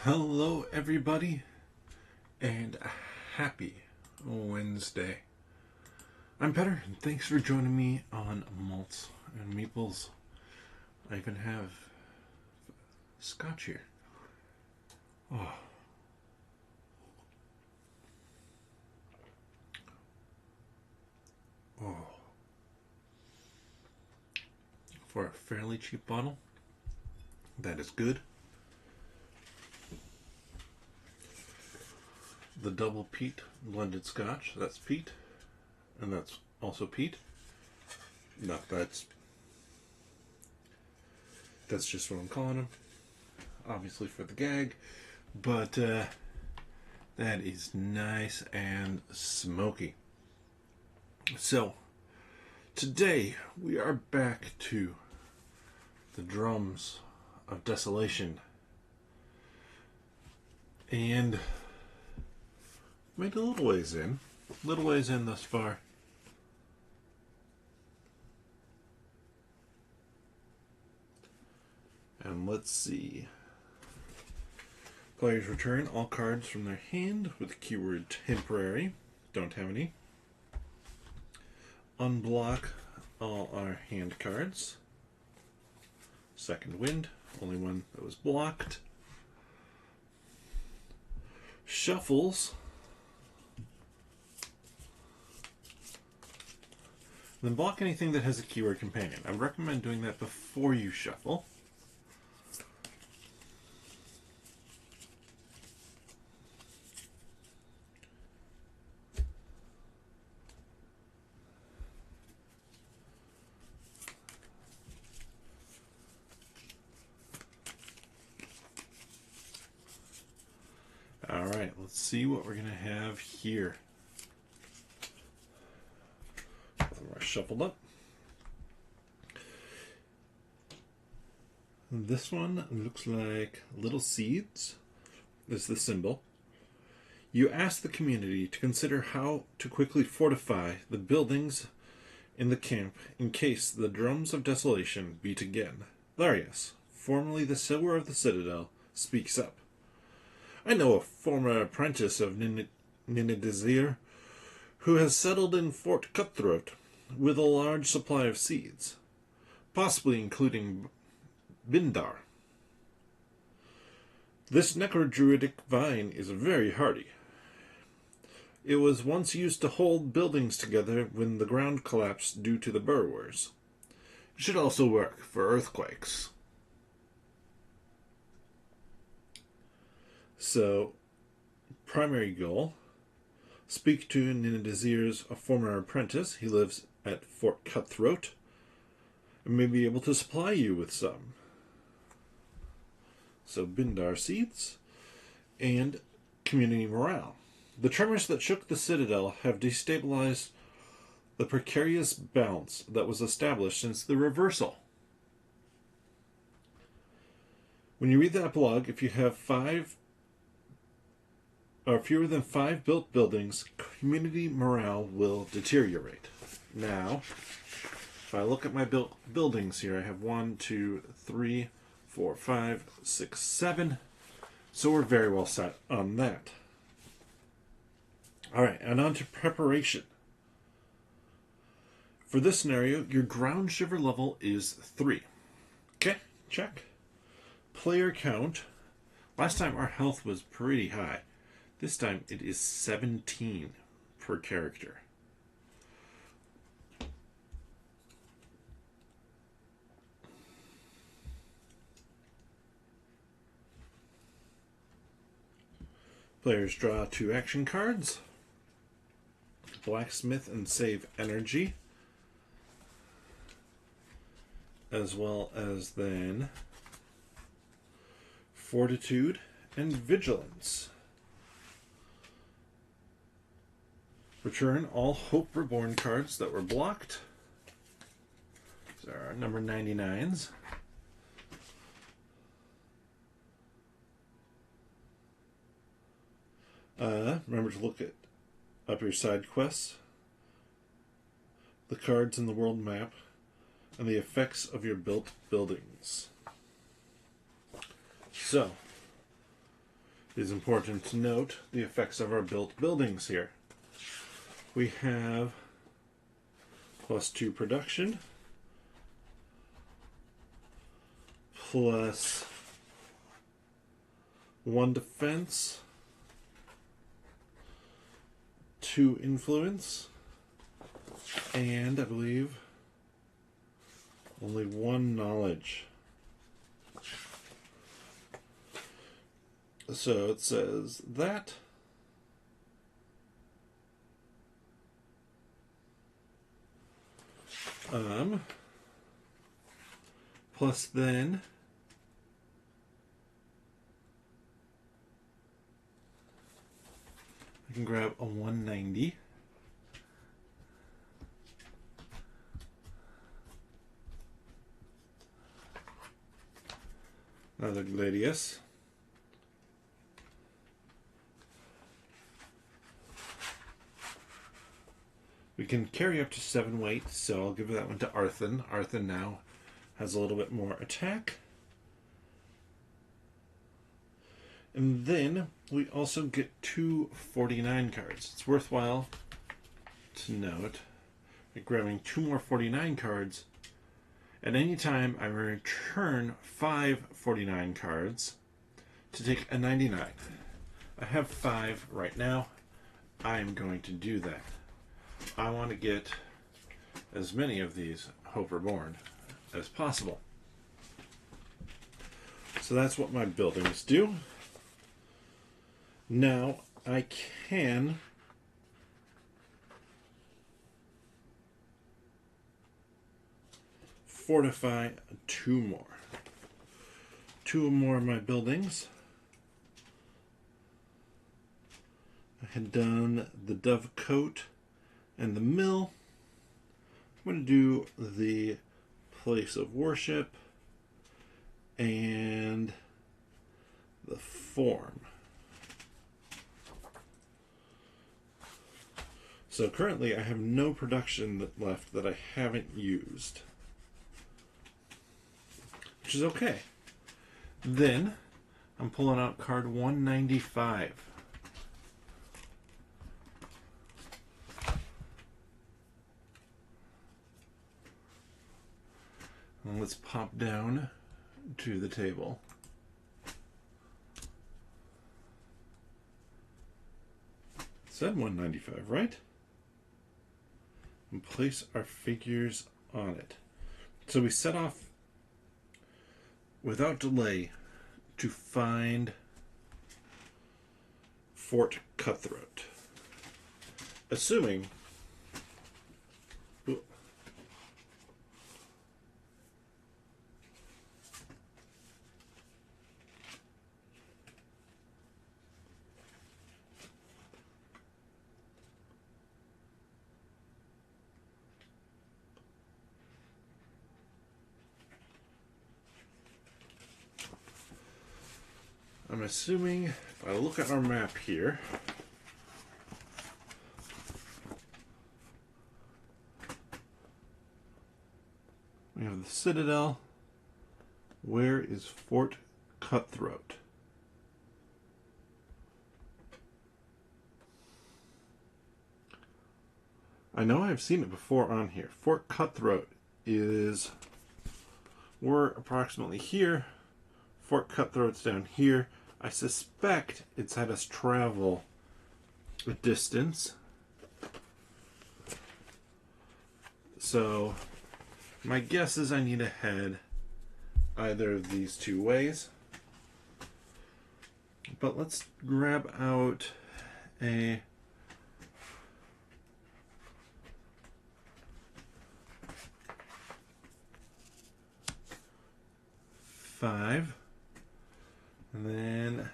Hello, everybody, and happy Wednesday. I'm Petter, and thanks for joining me on Malts and Meeples. I even have scotch here. Oh. Oh. For a fairly cheap bottle, that is good. The double peat blended scotch, that's peat, and that's also peat. No, that's just what I'm calling them, obviously for the gag, but that is nice and smoky. So today we are back to the drums of Desolation, and made a little ways in thus far. And let's see. Players return all cards from their hand with the keyword temporary. Don't have any. Unblock all our hand cards. Second wind, only one that was blocked. Shuffles. Then block anything that has a keyword companion. I recommend doing that before you shuffle. Alright, let's see what we're going to have here. Shuffled up. This one looks like little seeds is the symbol. You ask the community to consider how to quickly fortify the buildings in the camp in case the drums of desolation beat again. Larius, formerly the Silver of the Citadel, speaks up. I know a former apprentice of Ninidazir who has settled in Fort Cutthroat with a large supply of seeds, possibly including Bindar. This necrodruidic vine is very hardy. It was once used to hold buildings together when the ground collapsed due to the burrowers. It should also work for earthquakes. So, primary goal, speak to Ninidazir's former apprentice. He lives at Fort Cutthroat and may be able to supply you with some. So Bindar seeds and community morale. The tremors that shook the Citadel have destabilized the precarious balance that was established since the reversal. When you read the epilogue, if you have fewer than 5 built buildings, community morale will deteriorate. Now, if I look at my buildings here, I have 1, 2, 3, 4, 5, 6, 7. So we're very well set on that. Alright, and on to preparation. For this scenario, your ground shiver level is 3. Okay, check. Player count. Last time our health was pretty high. This time it is 17 per character. Players draw 2 action cards. Blacksmith and save energy. As well as then Fortitude and Vigilance. Return all Hope Reborn cards that were blocked. These are our number 99s. Remember to look up your side quests, the cards in the world map, and the effects of your built buildings. So, It is important to note the effects of our built buildings here. We have +2 production, +1 defense, 2 influence, and I believe only 1 knowledge. So it says that plus then I can grab a 190. Another Gladius. We can carry up to 7 weight, so I'll give that one to Arthun. Arthun now has a little bit more attack. And then we also get 2 49 cards. It's worthwhile to note that grabbing 2 more 49 cards, at any time I return 5 49 cards to take a 99. I have 5 right now. I'm going to do that. I want to get as many of these Hope Reborn as possible. So that's what my buildings do. Now I can fortify 2 more. 2 more of my buildings. I had done the Dove Coat and the Mill. I'm going to do the Place of Worship and the Form. So currently I have no production left that I haven't used, which is okay. Then I'm pulling out card 195. And let's pop down to the table. It said 195, right? And place our figures on it. So we set off without delay to find Fort Cutthroat. Assuming I'm assuming if I look at our map here, we have the Citadel. Where is Fort Cutthroat? I know I've seen it before on here. Fort Cutthroat is, we're approximately here. Fort Cutthroat's down here. I suspect it's had us travel a distance. So my guess is I need to head either of these 2 ways. But let's grab out a five, and then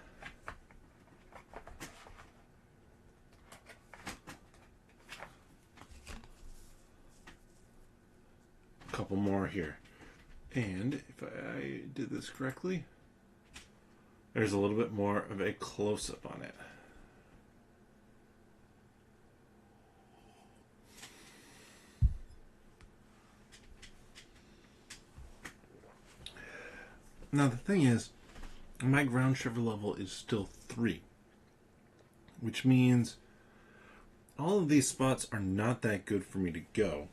a couple more here. And if I did this correctly, there's a little bit more of a close-up on it. Now the thing is, my ground shiver level is still 3, which means all of these spots are not that good for me to go.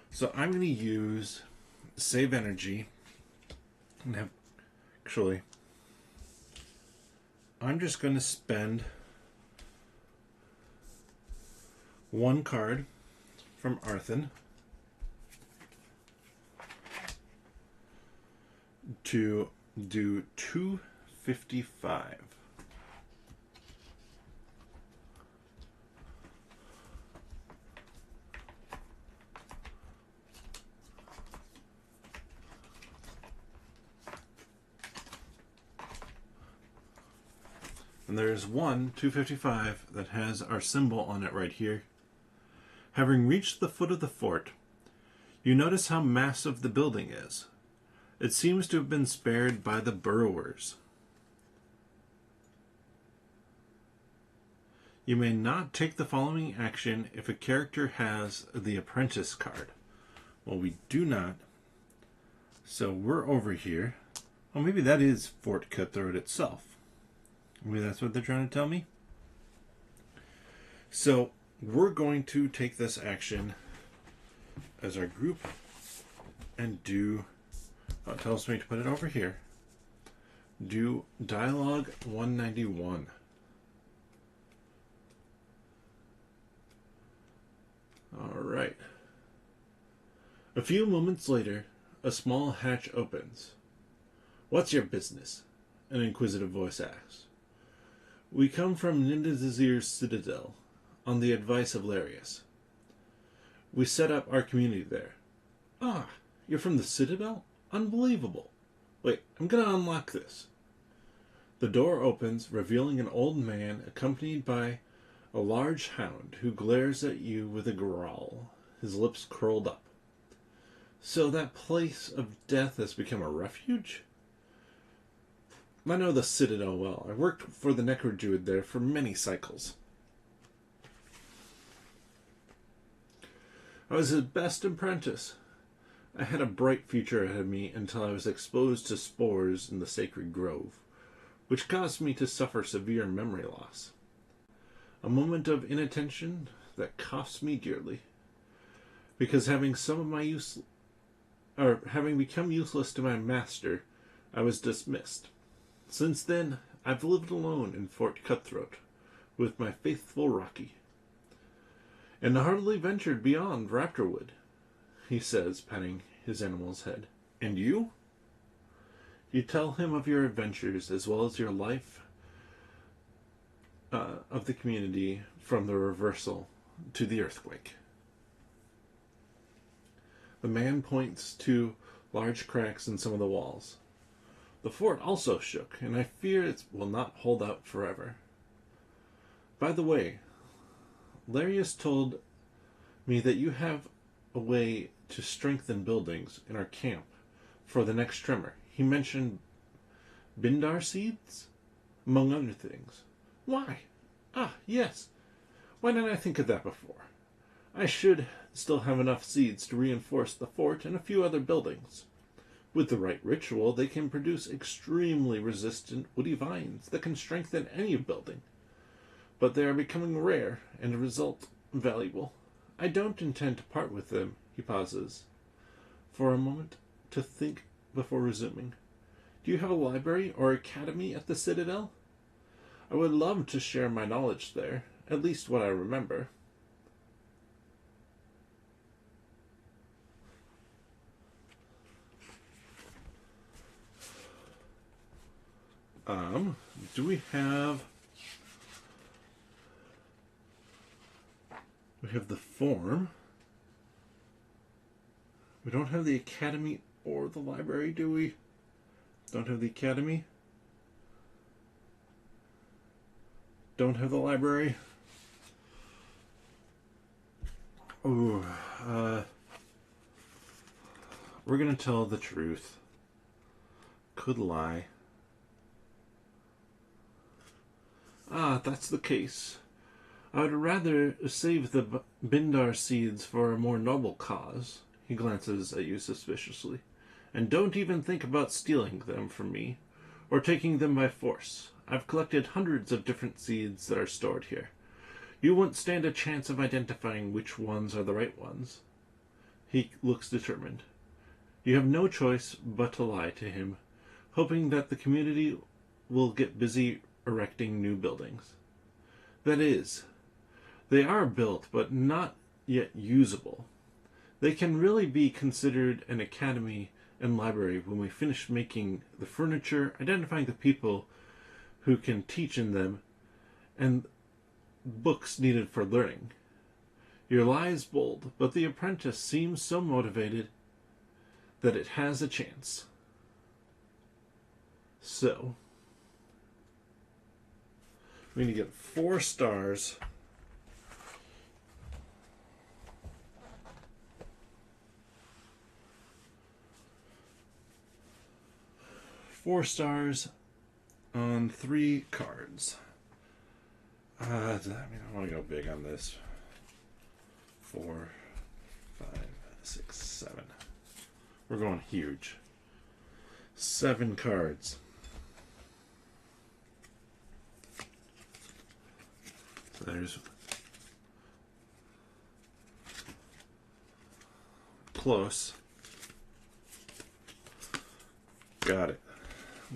So I'm going to use save energy and I'm just going to spend one card from Arthen to do 255. And there's one 255 that has our symbol on it right here. Having reached the foot of the fort, you notice how massive the building is. It seems to have been spared by the burrowers. You may not take the following action if a character has the apprentice card. Well, we do not. So we're over here. Well, maybe that is Fort Cutthroat itself. Maybe that's what they're trying to tell me. So we're going to take this action as our group and do, it tells me to put it over here, do Dialogue 191. Alright. A few moments later, a small hatch opens. "What's your business?" an inquisitive voice asks. "We come from Nindazir's Citadel, on the advice of Larius. We set up our community there." "Ah, you're from the Citadel? Unbelievable. Wait, I'm gonna unlock this." The door opens, revealing an old man accompanied by a large hound who glares at you with a growl, his lips curled up. "So that place of death has become a refuge?" "I know the Citadel well. I worked for the Necrodruid there for many cycles. I was his best apprentice. I had a bright future ahead of me until I was exposed to spores in the sacred grove, which caused me to suffer severe memory loss. A moment of inattention that cost me dearly. Because having become useless to my master, I was dismissed. Since then, I've lived alone in Fort Cutthroat with my faithful Rocky, and hardly ventured beyond Raptorwood," he says, patting his animal's head. "And you?" You tell him of your adventures as well as your life of the community from the reversal to the earthquake. The man points to large cracks in some of the walls. "The fort also shook, and I fear it will not hold out forever. By the way, Larius told me that you have a way to strengthen buildings in our camp for the next tremor. He mentioned Bindar seeds, among other things." "Why? Ah, yes. Why didn't I think of that before? I should still have enough seeds to reinforce the fort and a few other buildings. With the right ritual, they can produce extremely resistant woody vines that can strengthen any building. But they are becoming rare and, as a result, valuable. I don't intend to part with them." He pauses for a moment to think before resuming. "Do you have a library or academy at the Citadel? I would love to share my knowledge there, at least what I remember." Do we have... We have the form. We don't have the academy or the library, do we? Don't have the academy. Don't have the library. Ooh, we're gonna tell the truth. Could lie. "Ah, that's the case. I would rather save the Bindar seeds for a more noble cause." He glances at you suspiciously. "And don't even think about stealing them from me, or taking them by force. I've collected hundreds of different seeds that are stored here. You won't stand a chance of identifying which ones are the right ones. He looks determined. You have no choice but to lie to him, hoping that the community will get busy erecting new buildings. That is, they are built, but not yet usable. They can really be considered an academy and library when we finish making the furniture, identifying the people who can teach in them, and books needed for learning. Your lie is bold, but the apprentice seems so motivated that it has a chance. So, we need to get 4 stars. Four stars on 3 cards. I want to go big on this. 4, 5, 6, 7. We're going huge. 7 cards. So there's close. Got it.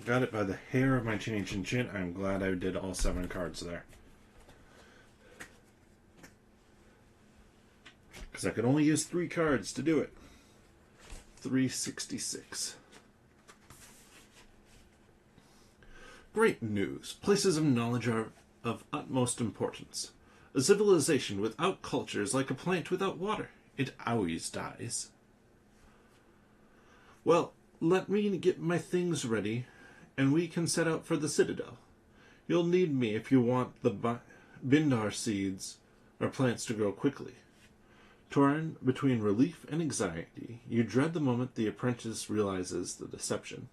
Got it by the hair of my chin chin. I'm glad I did all 7 cards there. Because I could only use 3 cards to do it. 366. Great news. Places of knowledge are of utmost importance. A civilization without culture is like a plant without water. It always dies. Well, let me get my things ready, and we can set out for the Citadel. You'll need me if you want the Bindar seeds or plants to grow quickly. Torn between relief and anxiety, you dread the moment the apprentice realizes the deception.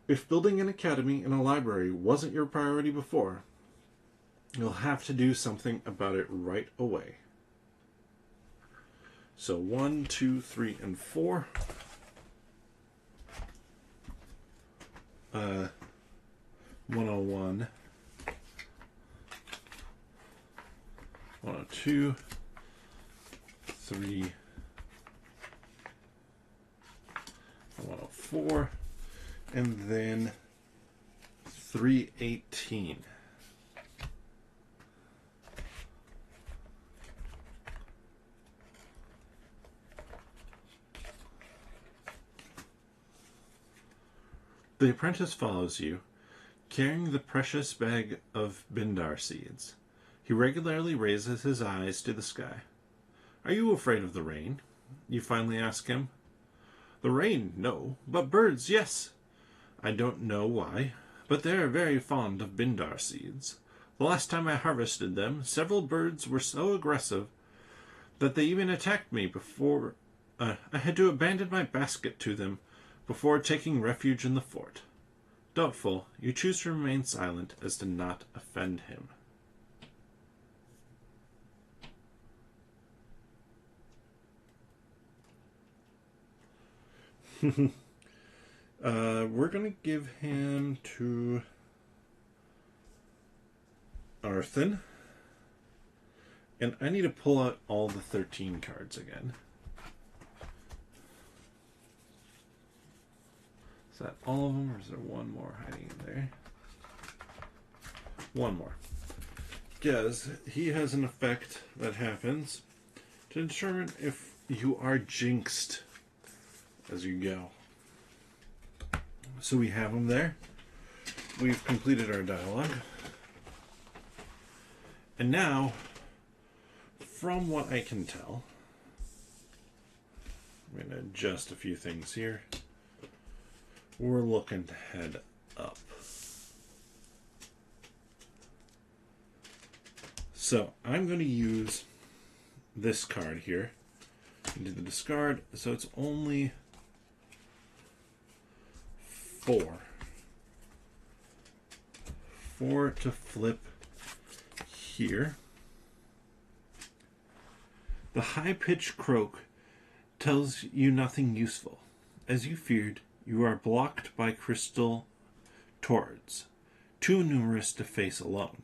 If building an academy and a library wasn't your priority before, you'll have to do something about it right away. So 1, 2, 3, and 4. 101. 102. 3. 104. And then 318. The apprentice follows you, carrying the precious bag of Bindar seeds. He regularly raises his eyes to the sky. Are you afraid of the rain? You finally ask him. The rain, no, but birds, yes. I don't know why, but they are very fond of Bindar seeds. The last time I harvested them, several birds were so aggressive that they even attacked me before I had to abandon my basket to them before taking refuge in the fort. Doubtful, you choose to remain silent as to not offend him. We're going to give him to Arthen. And I need to pull out all the 13 cards again. Is that all of them, or is there one more hiding in there? One more. Because he has an effect that happens to determine if you are jinxed as you go. So we have him there. We've completed our dialogue. And now, from what I can tell, I'm going to adjust a few things here. We're looking to head up. So I'm going to use this card here into the discard. So it's only 4. 4 to flip here. The high-pitched croak tells you nothing useful. As you feared, you are blocked by crystal Tords, too numerous to face alone.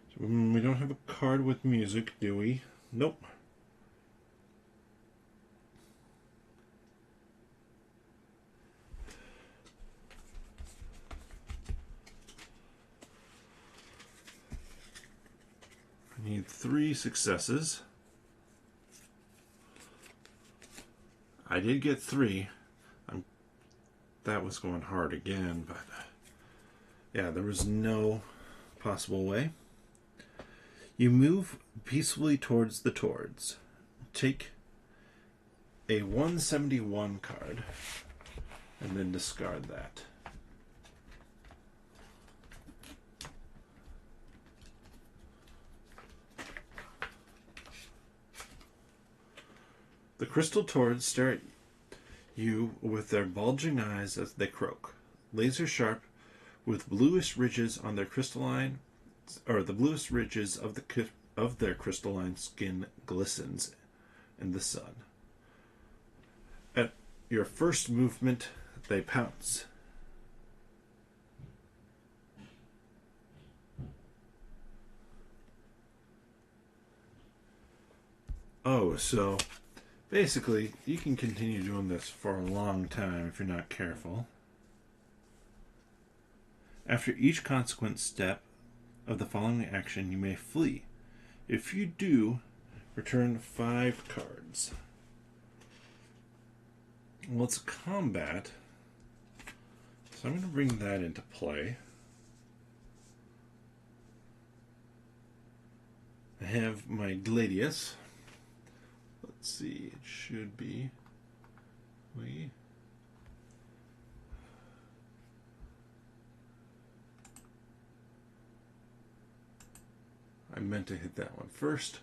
So, we don't have a card with music, do we? Nope. I need 3 successes. I did get 3. That was going hard again, but yeah, there was no possible way. You move peacefully towards the Tords. Take a 171 card and then discard that. The crystal Tords stare at you with their bulging eyes as they croak, laser sharp, with bluish ridges on their crystalline, or the bluish ridges of their crystalline skin glistens in the sun. At your first movement, they pounce. Oh, so basically, you can continue doing this for a long time if you're not careful. After each consequent step of the following action, you may flee. If you do, return 5 cards. Well, it's combat, so I'm going to bring that into play. I have my Gladius. Let's see, it should be I meant to hit that one first.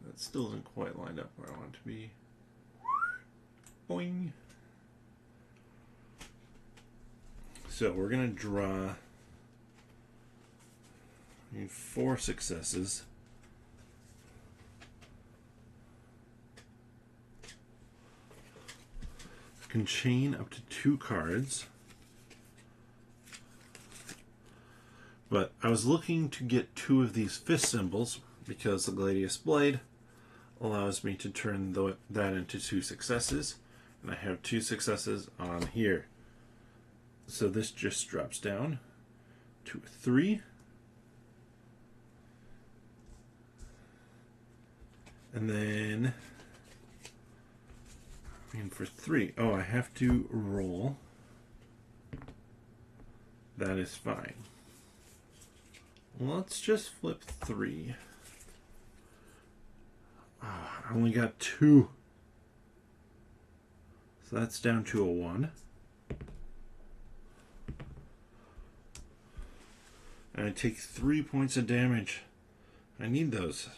That still isn't quite lined up where I want it to be. Boing. So we're going to draw 4 successes. I can chain up to 2 cards. But I was looking to get 2 of these fist symbols because the Gladius Blade allows me to turn that into 2 successes. And I have 2 successes on here. So this just drops down to a 3. And then, for 3, I have to roll. That is fine. Let's just flip 3. I only got 2. So that's down to a 1. And I take 3 points of damage. I need those.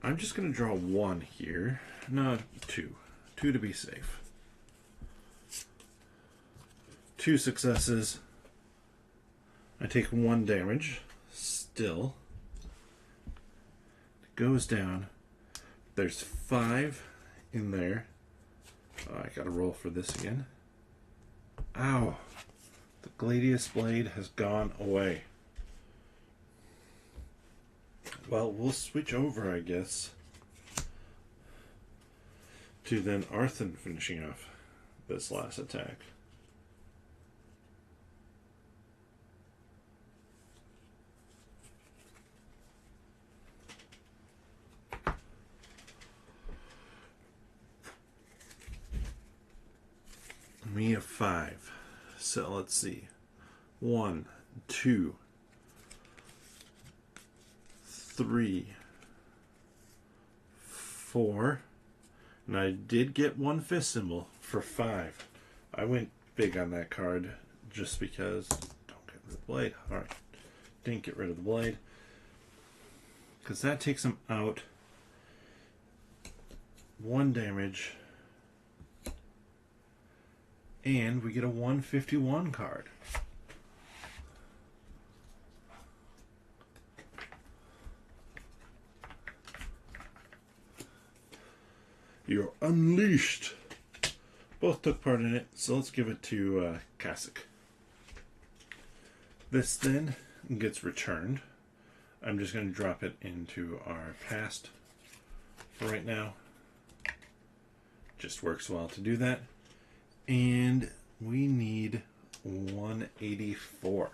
I'm just going to draw 1 here. No, 2. 2 to be safe. 2 successes. I take 1 damage. Still. It goes down. There's 5 in there. Oh, I gotta roll for this again. Ow. The Gladius Blade has gone away. Well, we'll switch over, I guess, to then Arthur finishing off this last attack. We have 5. So let's see. 1, 2, 3, 4. And I did get 1 fist symbol for 5. I went big on that card just because. Don't get rid of the blade. Alright. Didn't get rid of the blade. Because that takes him out. 1 damage. And we get a 151 card. You're unleashed. Both took part in it, so let's give it to Kasich. This then gets returned. I'm just going to drop it into our past for right now. Just works well to do that. And we need 184.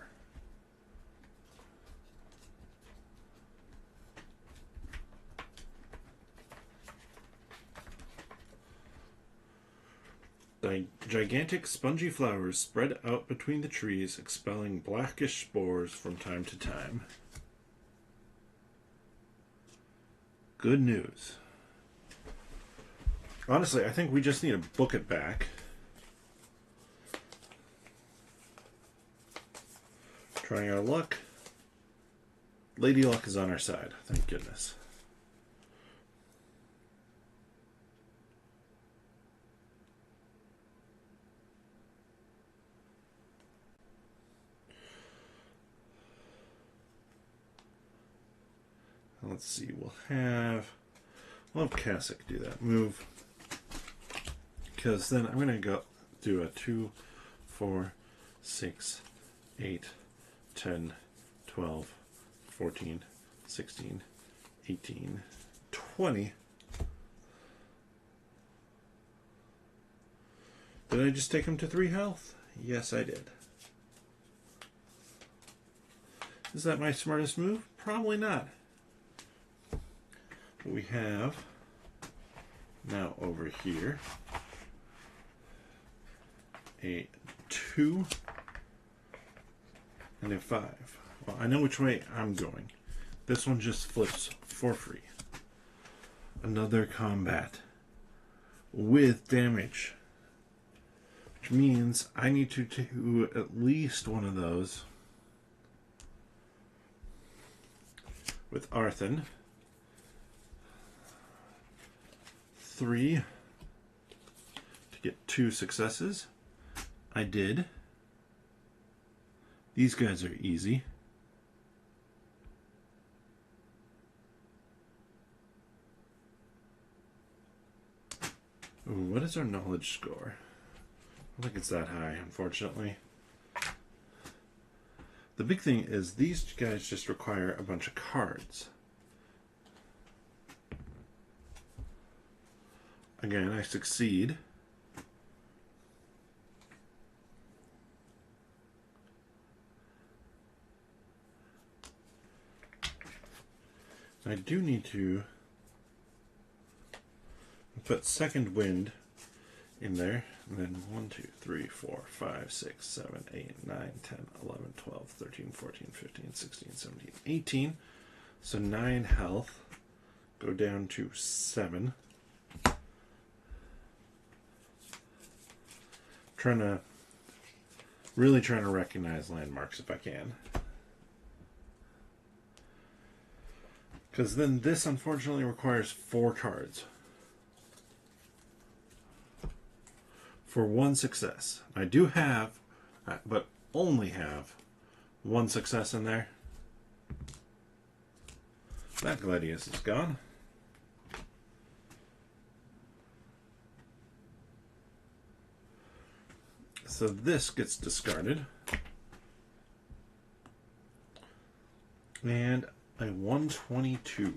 Gigantic spongy flowers spread out between the trees, expelling blackish spores from time to time. Good news. Honestly, I think we just need to book it back. Trying our luck. Lady Luck is on our side, thank goodness. Let's see, we'll have Kasich do that move. Because then I'm going to go do a 2, 4, 6, 8, 10, 12, 14, 16, 18, 20. Did I just take him to 3 health? Yes, I did. Is that my smartest move? Probably not. We have now over here a 2 and a 5. Well, I know which way I'm going. This one just flips for free. Another combat with damage, which means I need to do at least one of those with Arthen. 3 to get 2 successes. I did. These guys are easy. Ooh, what is our knowledge score? I don't think it's that high, unfortunately. The big thing is these guys just require a bunch of cards. Again, I succeed. I do need to put second wind in there. And then 1, 2, 3, 4, 5, 6, 7, 8, 9, 10, 11, 12, 13, 14, 15, 16, 17, 18. So 9 health. Go down to 7. Really trying to recognize landmarks if I can. Because then this unfortunately requires 4 cards for 1 success. I do have, but only have 1 success in there. That Gladius is gone. So this gets discarded. And a 122.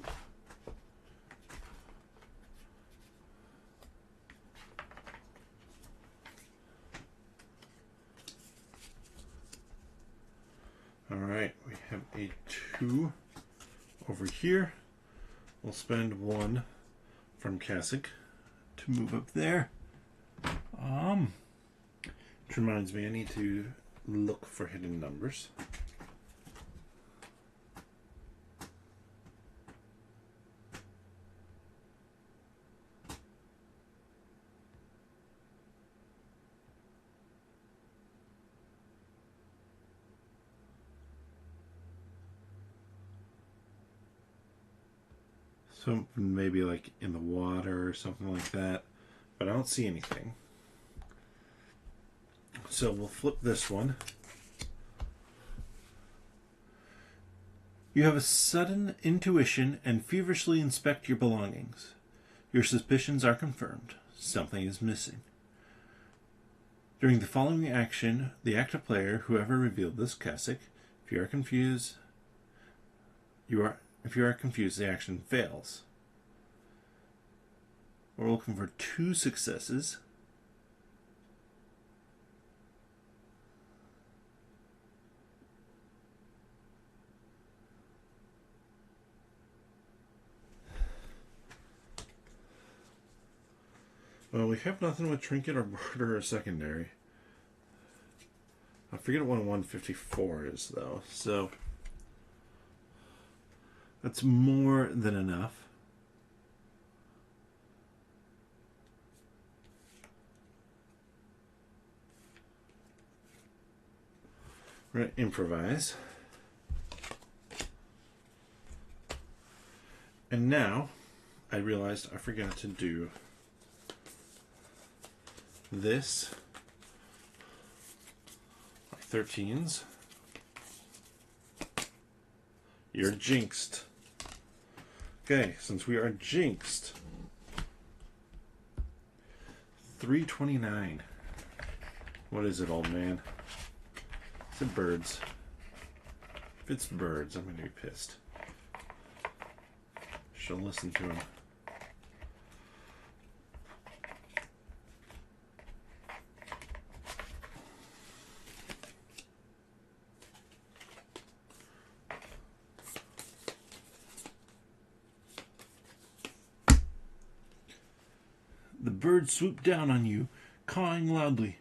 Alright, we have a 2 over here. We'll spend 1 from Kasich to move up there. Which reminds me, I need to look for hidden numbers. Something maybe like in the water or something like that, but I don't see anything. So we'll flip this one. You have a sudden intuition and feverishly inspect your belongings. Your suspicions are confirmed. Something is missing. During the following action, the active player, whoever revealed this cassock, if you are confused, the action fails. We're looking for 2 successes. Well, we have nothing with trinket or barter or secondary. I forget what 154 is, though. So that's more than enough. We're going to improvise. And now I realized I forgot to do this. 13s. You're jinxed. Okay, since we are jinxed, 329. What is it, old man? Is it birds? If it's birds, I'm going to be pissed. Should listen to him. The birds swooped down on you, cawing loudly.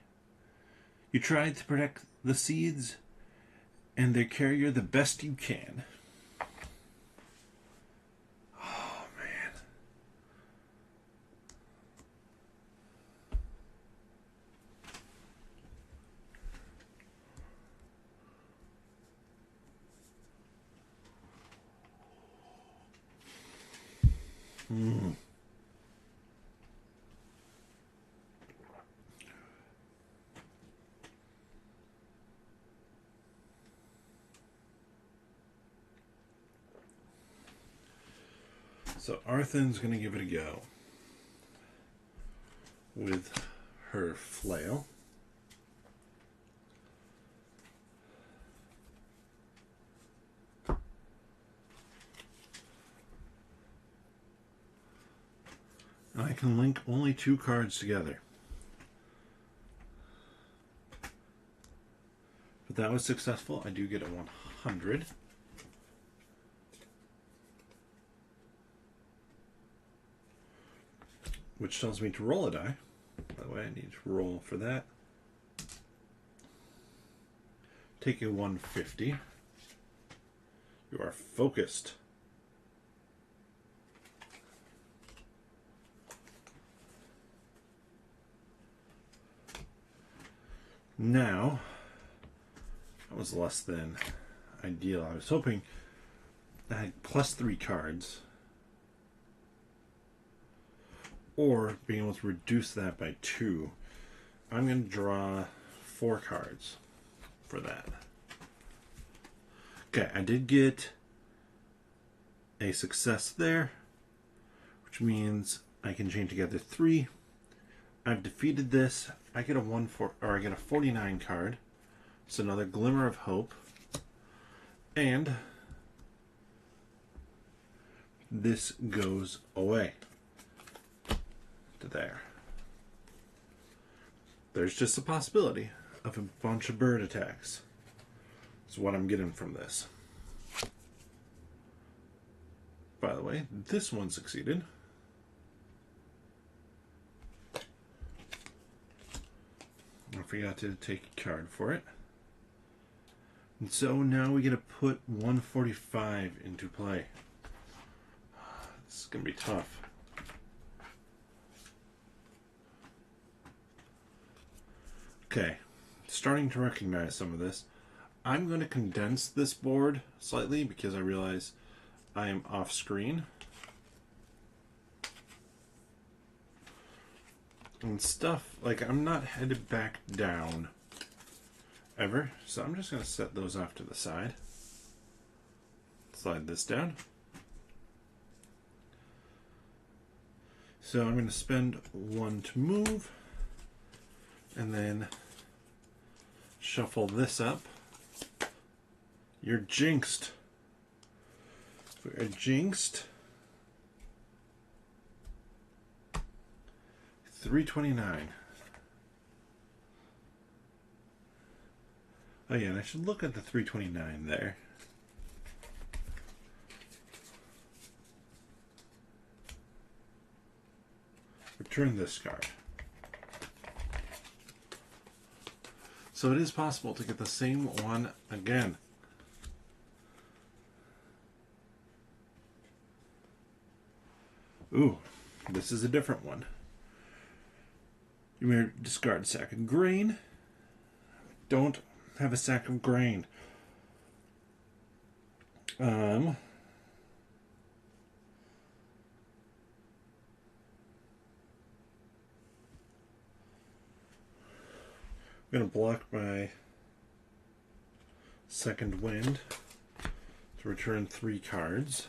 You tried to protect the seeds and their carrier the best you can. Oh, man. So Arthen's going to give it a go with her flail. I can link only 2 cards together. But that was successful. I do get a 100. Which tells me to roll a die. By the way, I need to roll for that. Take a 150. You are focused. Now, that was less than ideal. I was hoping I had +3 cards. Or being able to reduce that by 2. I'm going to draw 4 cards for that. Okay, I did get a success there, which means I can chain together 3. I've defeated this. I get I get a 49 card. It's another glimmer of hope. And this goes away. To there. There's just a possibility of a bunch of bird attacks. That's what I'm getting from this. By the way, this one succeeded. I forgot to take a card for it. And so now we get to put 145 into play. This is going to be tough. Okay, starting to recognize some of this. I'm going to condense this board slightly because I realize I am off screen. And stuff, like I'm not headed back down ever. So I'm just going to set those off to the side. Slide this down. So I'm going to spend 1 to move, and then shuffle this up. You're jinxed. We are jinxed. 329. Oh yeah, and I should look at the 329 there. Return this card. So it is possible to get the same one again. Ooh, this is a different one. You may discard a sack of grain. Don't have a sack of grain. I'm going to block my second wind to return 3 cards.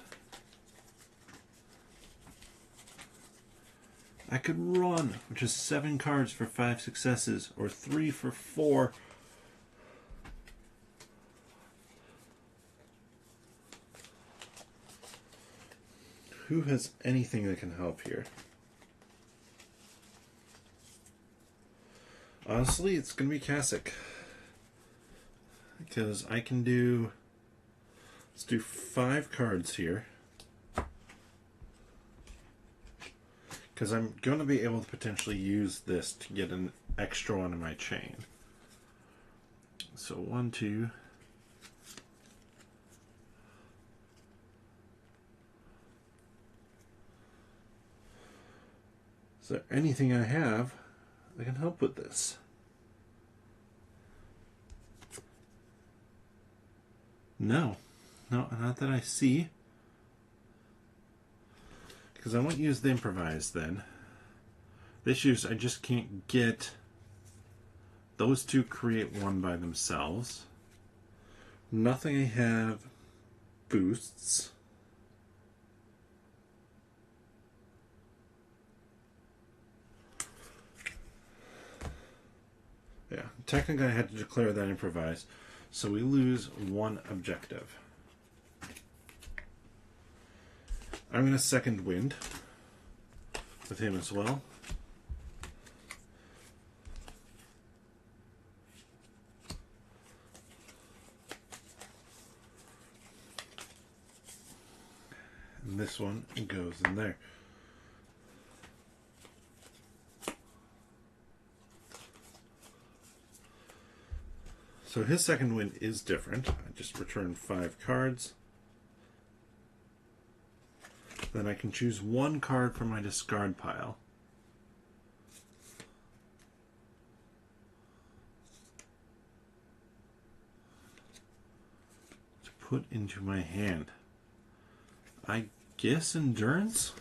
I could run, which is 7 cards for 5 successes, or 3 for 4. Who has anything that can help here? Honestly, it's going to be Kasich. Because I can do... Let's do 5 cards here. Because I'm going to be able to potentially use this to get an extra one in my chain. So 1, 2... Is there anything I have that can help with this? No. No, not that I see. Because I won't use the improvise then. The issue is I just can't get those 2 create 1 by themselves. Nothing I have boosts. Yeah, technically I had to declare that improvise, so we lose 1 objective. I'm going to second wind with him as well. And this one goes in there. So his second wind is different. I just return 5 cards. Then I can choose 1 card from my discard pile. To put into my hand. I guess endurance?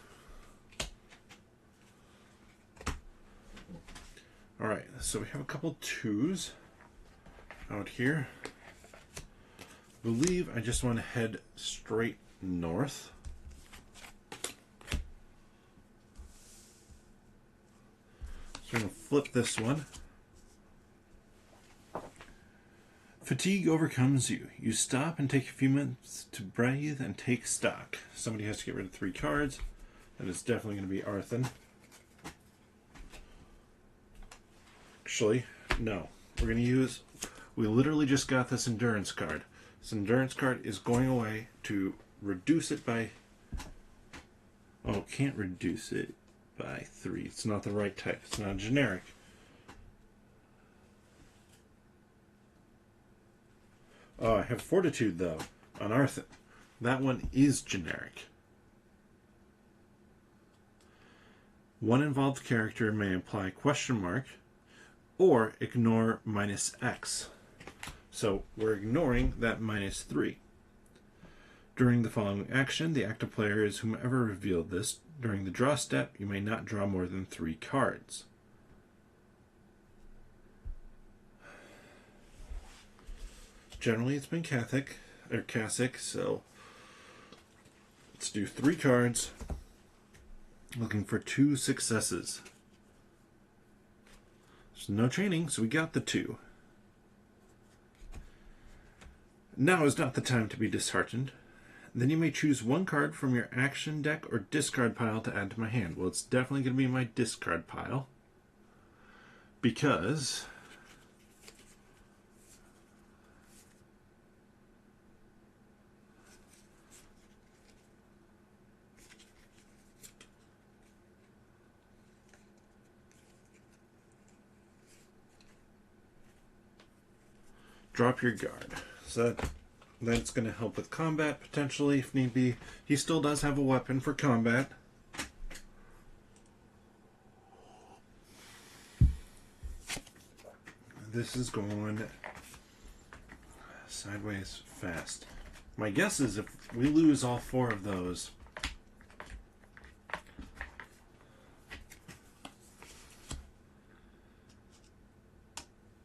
Alright, so we have a couple 2s out here. I believe I just want to head straight north. So I'm going to flip this one. Fatigue overcomes you. You stop and take a few minutes to breathe and take stock. Somebody has to get rid of 3 cards. That is definitely going to be Arthur. Actually, no. We're going to use... We literally just got this endurance card. This endurance card is going away to reduce it by... Oh, can't reduce it by 3. It's not the right type. It's not generic. Oh, I have Fortitude, though, on Arthur. That one is generic. One involved character may apply question mark or ignore -X. So we're ignoring that -3. During the following action, the active player is whomever revealed this. During the draw step, you may not draw more than 3 cards. Generally, it's been Kasich, so let's do 3 cards. Looking for 2 successes. There's no training, so we got the 2. Now is not the time to be disheartened. Then you may choose 1 card from your action deck or discard pile to add to my hand. Well, it's definitely going to be my discard pile. Because drop your guard. So that's going to help with combat, potentially, if need be. He still does have a weapon for combat. This is going sideways fast. My guess is if we lose all 4 of those,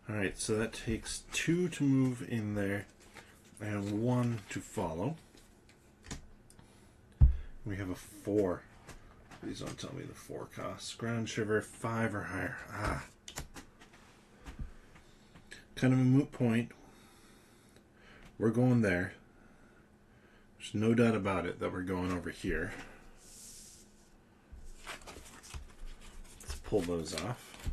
alright, so that takes 2 to move in there and 1 to follow. We have a 4. Please don't tell me the 4 costs. Ground Shiver, 5 or higher. Ah. Kind of a moot point. We're going there. There's no doubt about it that we're going over here. Let's pull those off.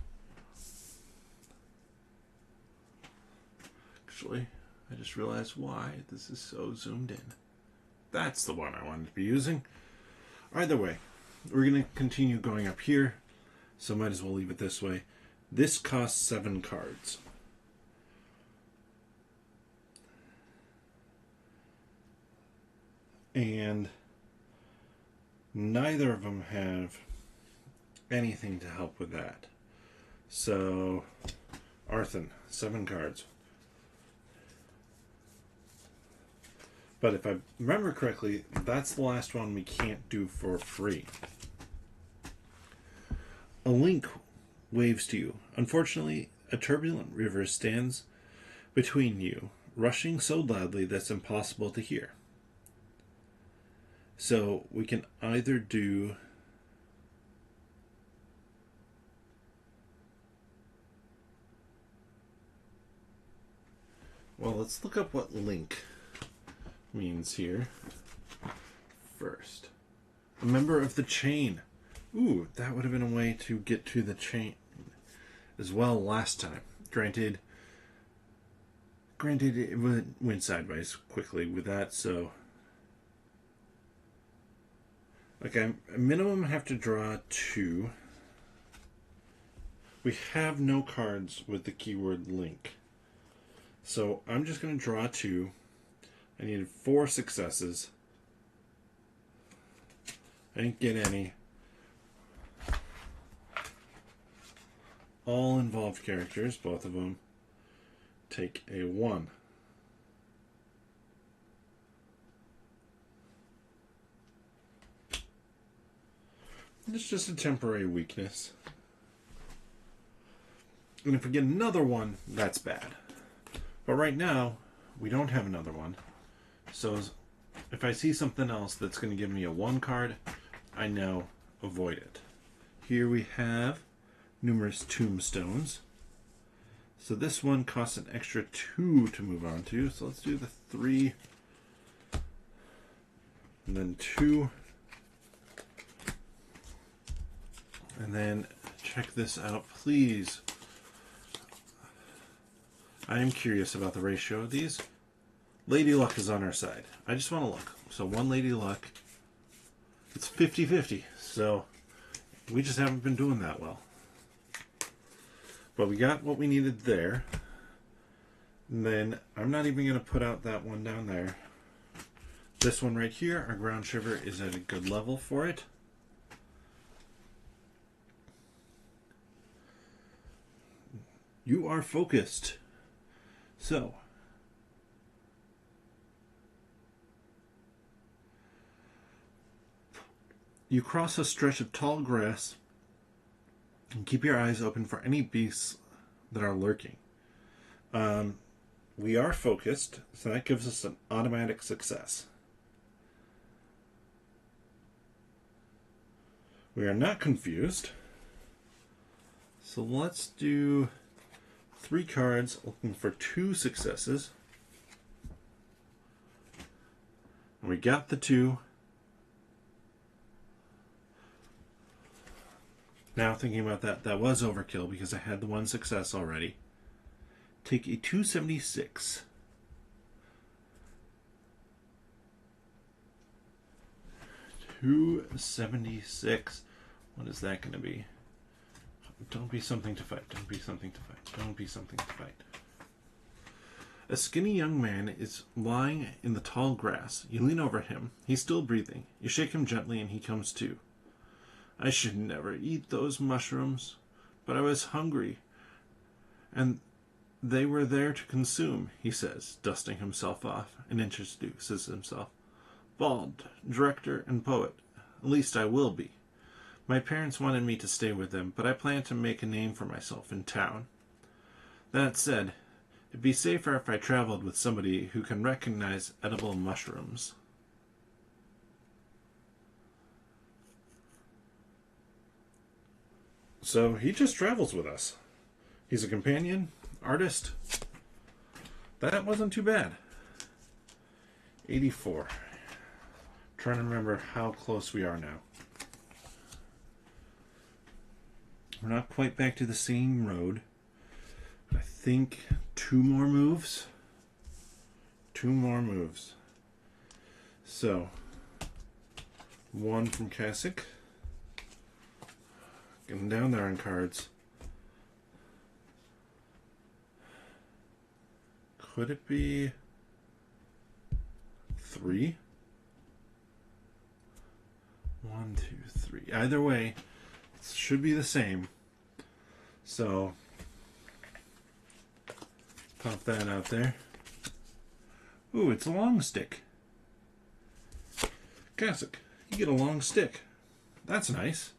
Actually, I just realized why this is so zoomed in. That's the one I wanted to be using. Either way, we're going to continue going up here, so might as well leave it this way. This costs 7 cards. And neither of them have anything to help with that. So, Arthur, 7 cards. But if I remember correctly, that's the last one we can't do for free. A link waves to you. Unfortunately, a turbulent river stands between you, rushing so loudly that's impossible to hear. So we can either do well, let's look up what link means here first. A member of the chain. Ooh, that would have been a way to get to the chain as well last time. Granted it went sideways quickly with that, so okay, minimum have to draw 2. We have no cards with the keyword link. So I'm just going to draw 2. I needed 4 successes. I didn't get any. All involved characters, both of them, take a 1. It's just a temporary weakness. And if we get another one, that's bad. But right now, we don't have another one. So if I see something else that's going to give me a 1 card, I now avoid it. Here we have numerous tombstones. So this one costs an extra 2 to move on to. So let's do the 3. And then 2. And then check this out, please. I am curious about the ratio of these. Lady Luck is on our side. I just want to look. So 1 Lady Luck. It's 50-50. So we just haven't been doing that well. But we got what we needed there. And then I'm not even going to put out that one down there. This one right here, our Ground Shiver, is at a good level for it. You are focused. So, you cross a stretch of tall grass and keep your eyes open for any beasts that are lurking. We are focused, so that gives us an automatic success. We are not confused. So let's do 3 cards, looking for 2 successes. We got the 2. Now thinking about that, that was overkill because I had the 1 success already. Take a 276. $276. What is that going to be? Don't be something to fight. Don't be something to fight. Don't be something to fight. A skinny young man is lying in the tall grass. You lean over him. He's still breathing. You shake him gently and he comes to. I should never eat those mushrooms, but I was hungry, and they were there to consume, he says, dusting himself off, and introduces himself. Bald, director and poet. At least I will be. My parents wanted me to stay with them, but I plan to make a name for myself in town. That said, it'd be safer if I traveled with somebody who can recognize edible mushrooms. So he just travels with us. He's a companion, artist. That wasn't too bad. 84. Trying to remember how close we are now. We're not quite back to the same road. I think 2 more moves. 2 more moves. So, 1 from Kasich. Getting down there on cards. Could it be 3? 1, 2, 3. Either way, it should be the same. So, pop that out there. Ooh, it's a long stick. Kasich, you get a long stick. That's nice.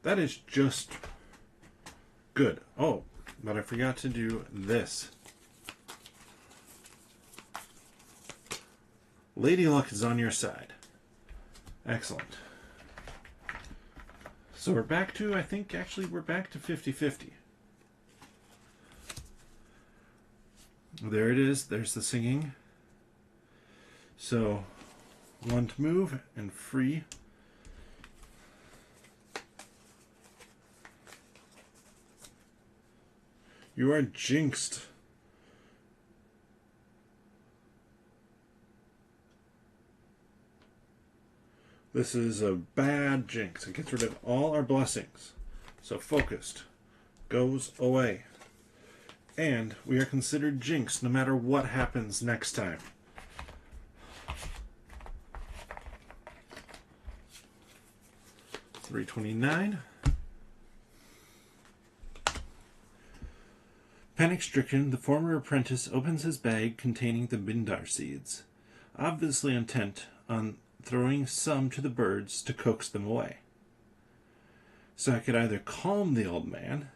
That is just good. Oh, but I forgot to do this. Lady Luck is on your side. Excellent. So we're back to, I think actually we're back to 50-50. There it is. There's the singing. So, 1 to move and free. You are jinxed. This is a bad jinx. It gets rid of all our blessings. So focused goes away. And we are considered jinxed no matter what happens next time. $329. Panic-stricken, the former apprentice opens his bag containing the bindar seeds, obviously intent on throwing some to the birds to coax them away. So I could either calm the old man,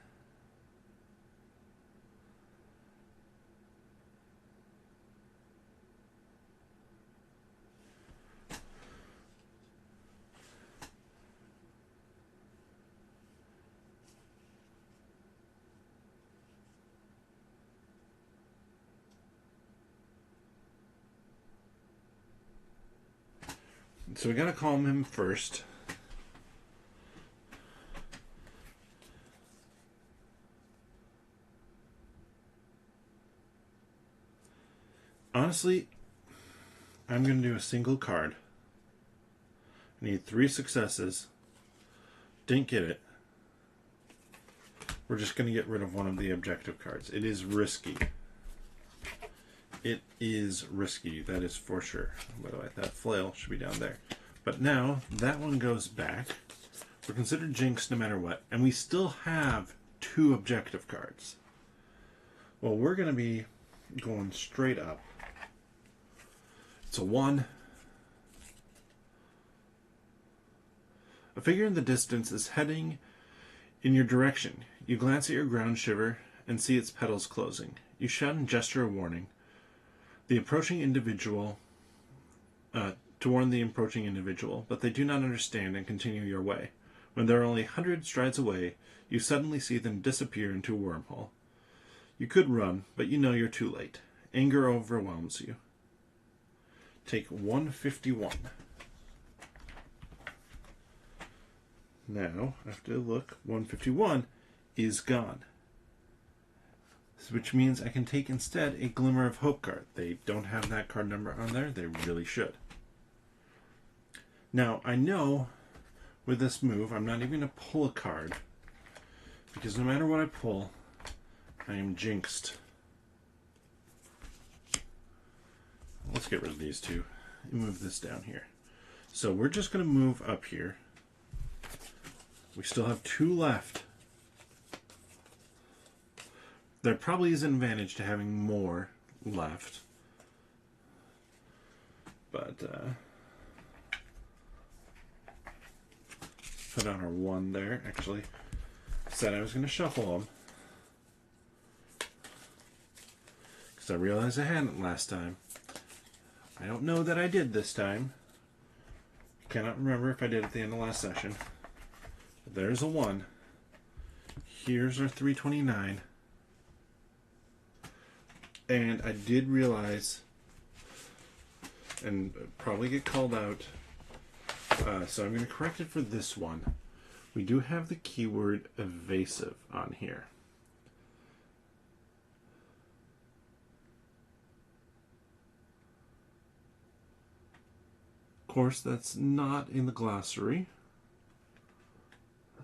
so we gotta calm him first. Honestly, I'm gonna do a single card. I need 3 successes. Didn't get it. We're just gonna get rid of one of the objective cards. It is risky. It is risky, that is for sure. By the way, that flail should be down there. But now, that one goes back. We're considered jinxed no matter what. And we still have 2 objective cards. Well, we're going to be going straight up. It's a 1. A figure in the distance is heading in your direction. You glance at your ground shiver and see its petals closing. You shout and gesture a warning. The approaching individual, to warn the approaching individual, but they do not understand and continue your way. When they're only 100 strides away, you suddenly see them disappear into a wormhole. You could run, but you know you're too late. Anger overwhelms you. Take 151. Now, I have to look. 151 is gone. Which means I can take instead a Glimmer of Hope card. They don't have that card number on there. They really should. Now, I know with this move, I'm not even going to pull a card. Because no matter what I pull, I am jinxed. Let's get rid of these two and move this down here. So we're just going to move up here. We still have 2 left. There probably is an advantage to having more left. But, put on our 1 there. Actually, said I was going to shuffle them. Because I realized I hadn't last time. I don't know that I did this time. Cannot remember if I did at the end of last session. But there's a 1. Here's our 329. And I did realize, and probably get called out, so I'm going to correct it for this one. We do have the keyword evasive on here. Of course, that's not in the glossary.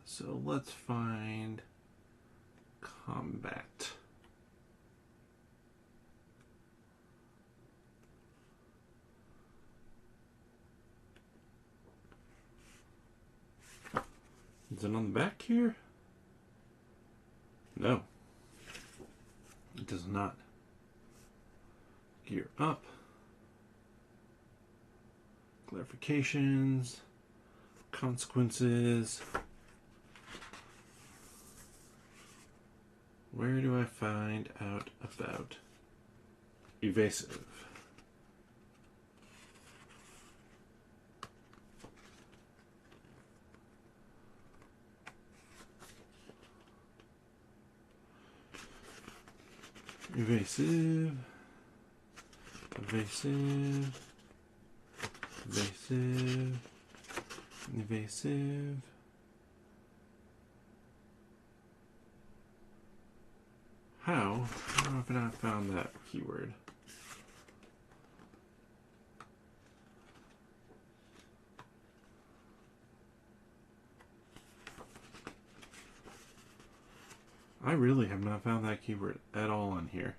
So let's find combat. Is it on the back here? No. It does not. Gear up. Clarifications. Consequences. Where do I find out about evasive? Evasive, evasive, evasive, evasive. How have I not found that keyword? I really have not found that keyword at all on here.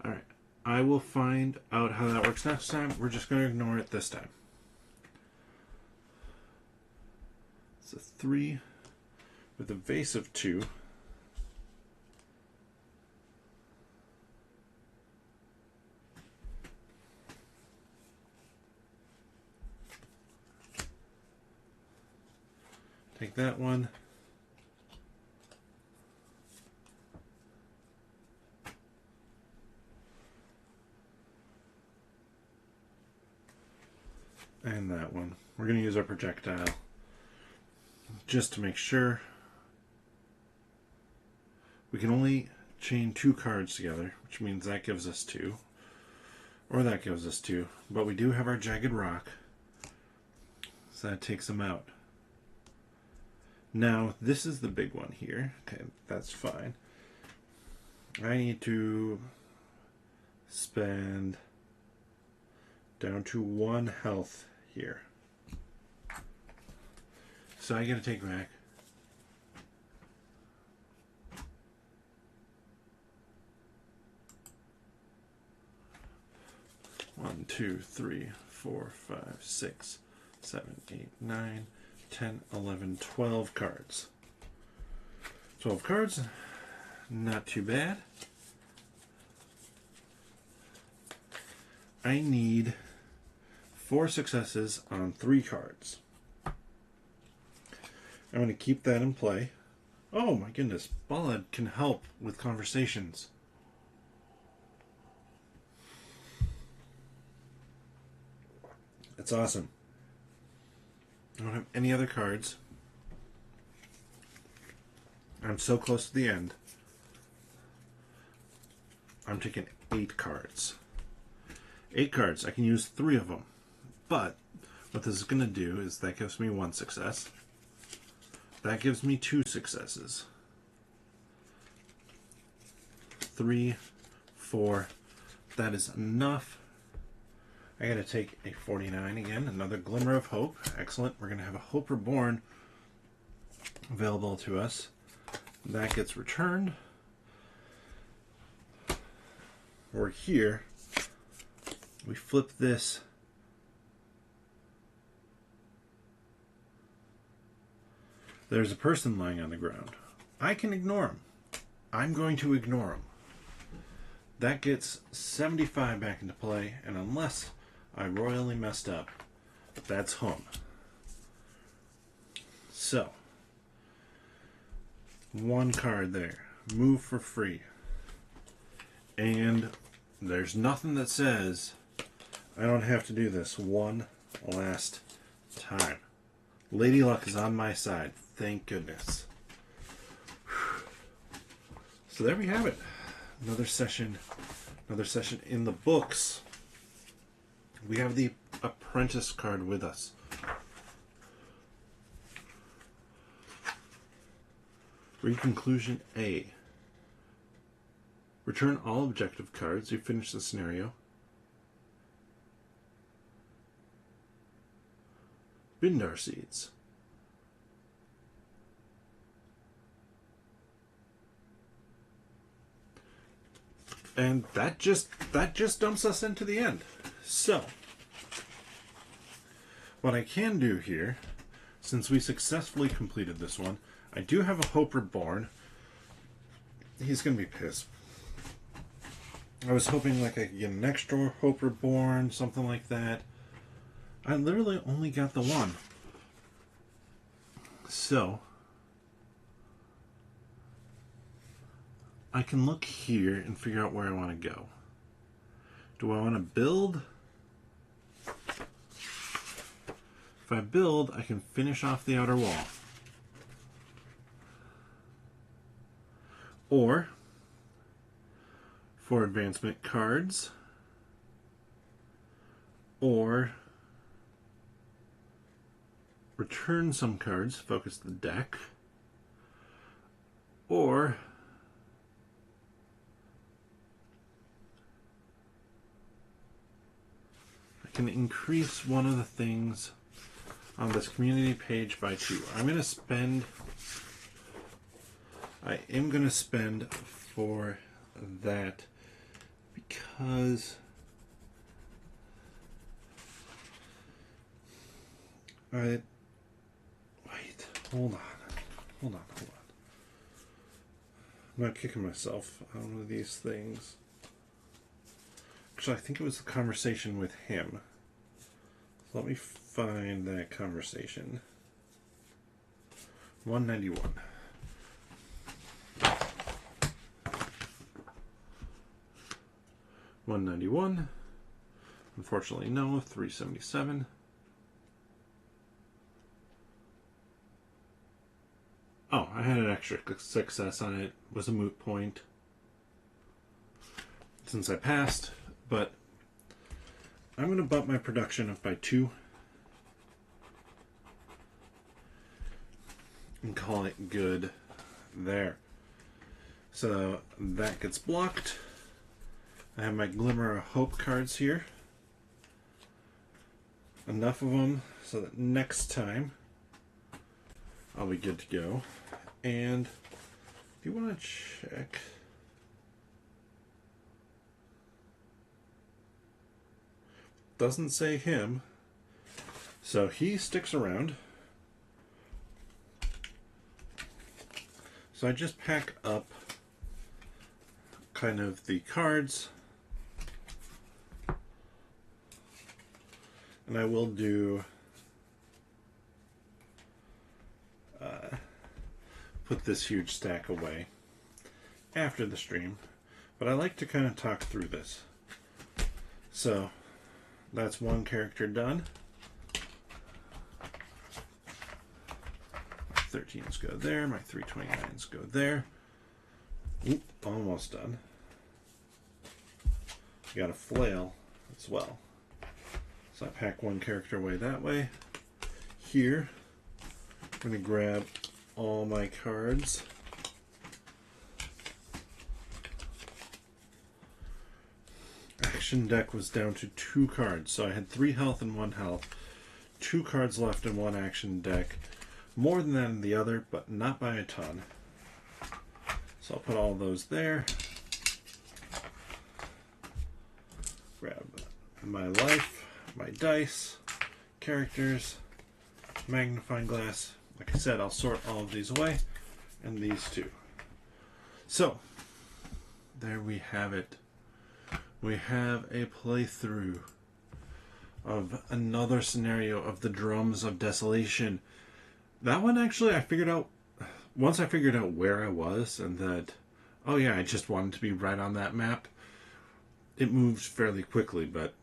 Alright. I will find out how that works next time. We're just going to ignore it this time. It's a 3 with evasive 2. Take that one. And that one. We're going to use our projectile just to make sure. We can only chain 2 cards together, which means that gives us 2. Or that gives us 2. But we do have our jagged rock, so that takes them out. Now, this is the big one here. Okay, that's fine. I need to spend down to 1 health here. So I gotta take back 1, 2, 3, 4, 5, 6, 7, 8, 9, 10, 11, 12 cards. 12 cards, not too bad. I need 4 successes on 3 cards. I'm going to keep that in play. Oh my goodness, Ballad can help with conversations. That's awesome. I don't have any other cards. I'm so close to the end. I'm taking 8 cards. 8 cards. I can use 3 of them. But what this is going to do is that gives me 1 success. That gives me 2 successes. 3, 4. That is enough. I got to take a 49 again. Another Glimmer of Hope. Excellent. We're going to have a Hope Reborn available to us. That gets returned. We're here. We flip this. There's a person lying on the ground. I can ignore him. I'm going to ignore him. That gets 75 back into play, and unless I royally messed up, that's home. So, 1 card there. Move for free. And there's nothing that says I don't have to do this one last time. Lady Luck is on my side. Thank goodness. So there we have it. Another session in the books. We have the Apprentice card with us. Read conclusion A. Return all objective cards. You finish the scenario. Bindar seeds. And that just dumps us into the end. So, what I can do here, since we successfully completed this one, I do have a Hope Reborn. He's going to be pissed. I was hoping like I could get an extra Hope Reborn, something like that. I literally only got the 1. So, I can look here and figure out where I want to go. Do I want to build? If I build, I can finish off the outer wall. Or, for advancement cards, or return some cards, focus the deck, or I can increase one of the things on this community page by 2. I am going to spend for that because hold on. I'm not kicking myself on one of these things. Actually, I think it was the conversation with him. So let me find that conversation. 191. Unfortunately, no. 377. Oh, I had an extra success on it. It was a moot point since I passed, but I'm going to bump my production up by 2 and call it good there. So that gets blocked. I have my Glimmer of Hope cards here. Enough of them so that next time I'll be good to go. And do you want to check? Doesn't say him. So he sticks around. So I just pack up kind of the cards. And I will do put this huge stack away after the stream, but I like to kind of talk through this. So that's one character done. 13s go there, my 329s go there. Oop, almost done. Got a flail as well. So I pack one character away that way. Here, I'm going to grab all my cards. Action deck was down to 2 cards, so I had 3 health and 1 health. 2 cards left in one action deck. More than that in the other, but not by a ton. So I'll put all those there. Grab my life, my dice, characters, magnifying glass. Like I said, I'll sort all of these away, and these too. So, there we have it. We have a playthrough of another scenario of the Drums of Desolation. That one actually I figured out, once I figured out where I was and that, oh yeah, I just wanted to be right on that map, it moved fairly quickly, but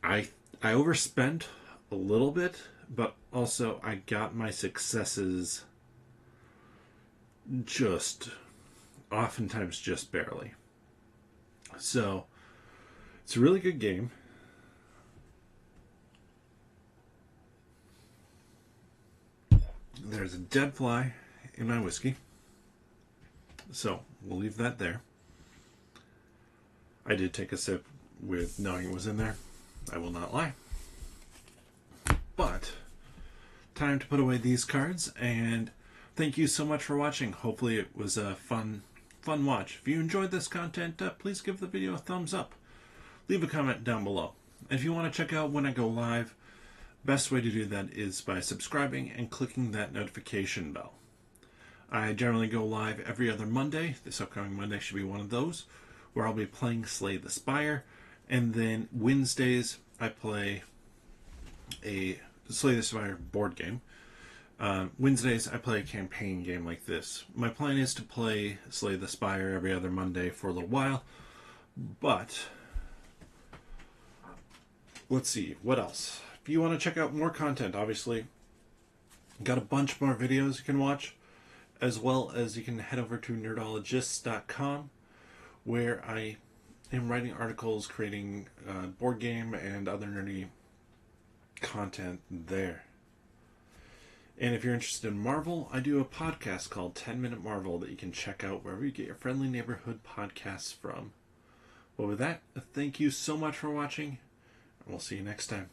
I overspent a little bit, but also I got my successes just, oftentimes just barely. So, it's a really good game. There's a dead fly in my whiskey, so we'll leave that there. I did take a sip with knowing it was in there. I will not lie. But, time to put away these cards, and thank you so much for watching. Hopefully it was a fun watch. If you enjoyed this content, please give the video a thumbs up. Leave a comment down below. And if you want to check out when I go live, best way to do that is by subscribing and clicking that notification bell. I generally go live every other Monday. This upcoming Monday should be one of those, where I'll be playing Slay the Spire. And then Wednesdays, I play a Slay the Spire board game. Wednesdays, I play a campaign game like this. My plan is to play Slay the Spire every other Monday for a little while. But, let's see, what else? If you want to check out more content, obviously, got a bunch more videos you can watch, as well as you can head over to nerdologists.com, where I am writing articles, creating board game and other nerdy content there. And if you're interested in Marvel, I do a podcast called 10 Minute Marvel that you can check out wherever you get your friendly neighborhood podcasts from. Well, with that, thank you so much for watching, and we'll see you next time.